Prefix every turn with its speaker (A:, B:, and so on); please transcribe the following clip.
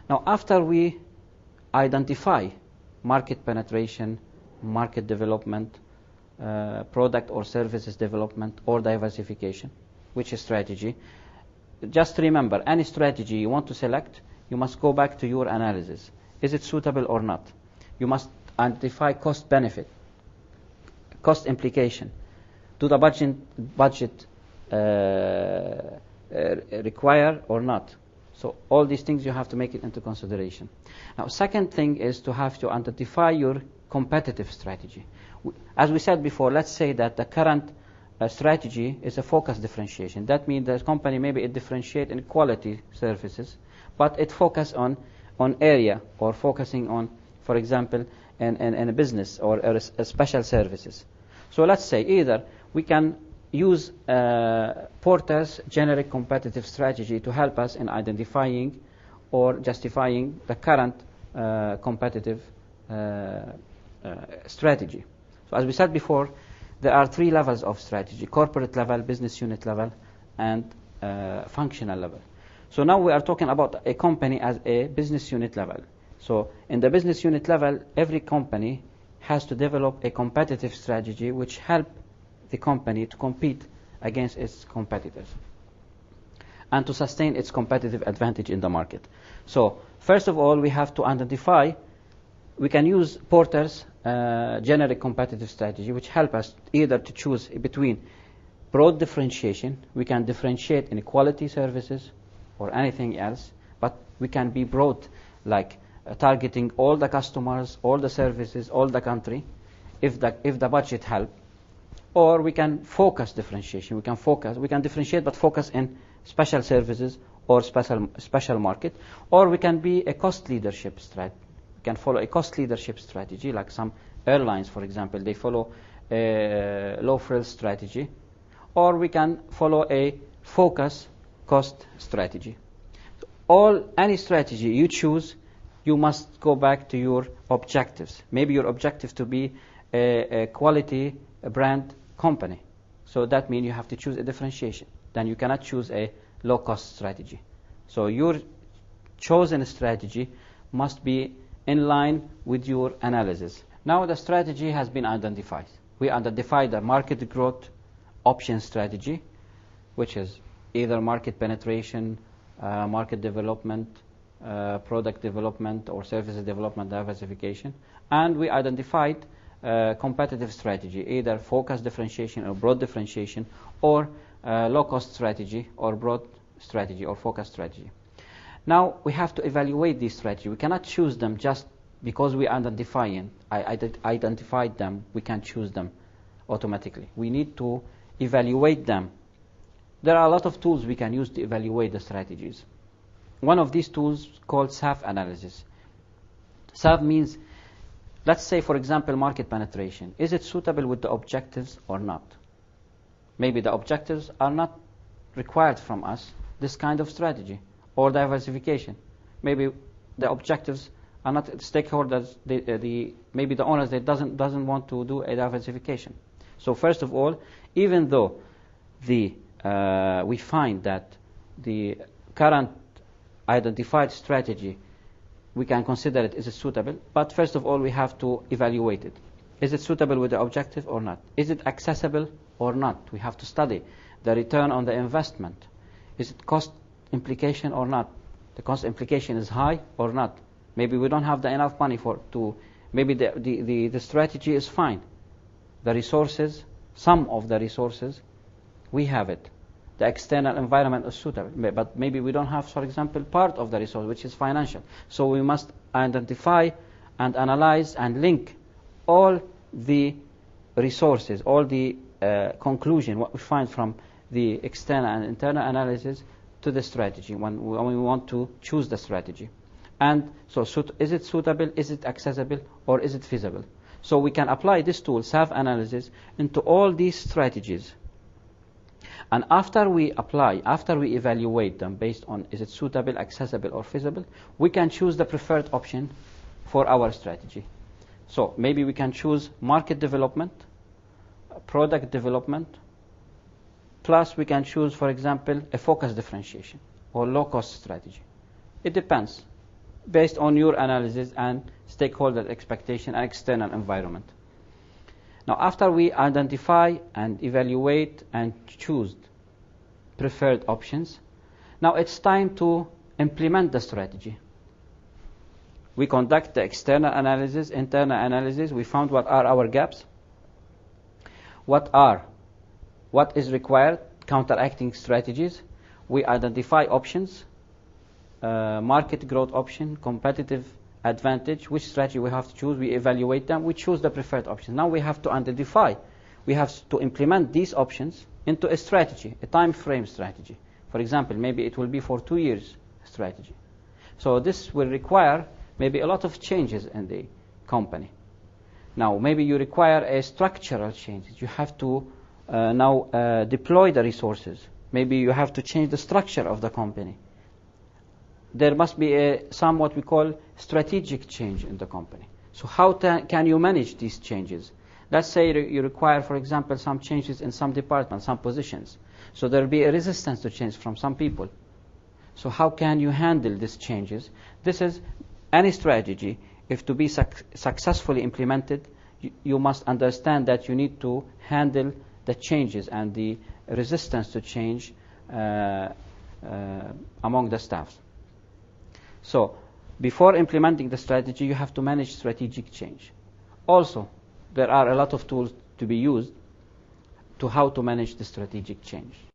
A: Now, after we identify market penetration, market development, product or services development, or diversification, which is strategy, just remember, any strategy you want to select, you must go back to your analysis. Is it suitable or not? You must identify cost benefit, cost implication. Do the budget require or not? So all these things you have to make it into consideration. Now, second thing is to have to identify your competitive strategy. As we said before, let's say that the current strategy is a focus differentiation. That means the company maybe it differentiate in quality services, but it focus on area, or focusing on, for example, in a business or a special services. So let's say either we can use Porter's generic competitive strategy to help us in identifying or justifying the current competitive strategy. So as we said before, there are three levels of strategy: corporate level, business unit level, and functional level. So now we are talking about a company as a business unit level. So in the business unit level, every company has to develop a competitive strategy which help the company to compete against its competitors and to sustain its competitive advantage in the market. So first of all, we have to identify, we can use Porter's generic competitive strategy, which help us either to choose between broad differentiation. We can differentiate in quality services or anything else, but we can be broad, like targeting all the customers, all the services, all the country, if the budget help. Or we can focus differentiation. We can differentiate but focus in special services or special market. Or we can be a cost leadership strategy. We can follow a cost leadership strategy, like some airlines, for example, they follow a low frills strategy. Or we can follow a focus cost strategy. Any strategy you choose, you must go back to your objectives. Maybe your objective to be a quality brand company. So that means you have to choose a differentiation. Then you cannot choose a low-cost strategy. So your chosen strategy must be in line with your analysis. Now the strategy has been identified. We identified the market growth option strategy, which is either market penetration, market development, product development, or services development, diversification. And we identified competitive strategy, either focus differentiation or broad differentiation, or low-cost strategy or broad strategy or focus strategy. Now we have to evaluate these strategies. We cannot choose them just because we identified them. We can't choose them automatically. We need to evaluate them. There are a lot of tools we can use to evaluate the strategies. One of these tools called SAF analysis. SAF means, let's say, for example, market penetration. Is it suitable with the objectives or not? Maybe the objectives are not required from us, this kind of strategy. Or diversification. Maybe the objectives are not stakeholders, maybe the owners, they doesn't want to do a diversification. So first of all, even though we find that the current identified strategy, we can consider it is suitable, but first of all we have to evaluate it. Is it suitable with the objective or not? Is it accessible or not? We have to study the return on the investment. Is it cost implication or not? The cost implication is high or not? Maybe we don't have enough money maybe the strategy is fine. The resources, some of the resources, we have it. The external environment is suitable, but maybe we don't have, for example, part of the resource, which is financial. So we must identify and analyze and link all the resources, all the conclusion, what we find from the external and internal analysis to the strategy when we want to choose the strategy. And so is it suitable, is it accessible, or is it feasible? So we can apply this tool, SAF analysis, into all these strategies. And after we evaluate them based on is it suitable, accessible, or feasible, we can choose the preferred option for our strategy. So maybe we can choose market development, product development, plus we can choose, for example, a focus differentiation or low-cost strategy. It depends. based on your analysis and stakeholder expectation and external environment. Now, after we identify and evaluate and choose preferred options, now it's time to implement the strategy. We conduct the external analysis, internal analysis. We found what are our gaps, what is required, counteracting strategies. We identify options, market growth option, competitive advantage, which strategy we have to choose. We evaluate them. We choose the preferred option. Now we have to identify, we have to implement these options into a strategy, a time frame strategy. For example, maybe it will be for 2 years strategy. So this will require maybe a lot of changes in the company. Now, maybe you require a structural change. You have to now deploy the resources. Maybe you have to change the structure of the company. There must be some what we call strategic change in the company. So how can you manage these changes? Let's say you require, for example, some changes in some departments, some positions. So there will be a resistance to change from some people. So how can you handle these changes? This is any strategy. If to be successfully implemented, you must understand that you need to handle the changes and the resistance to change among the staff. So before implementing the strategy, you have to manage strategic change. Also, there are a lot of tools to be used to how to manage the strategic change.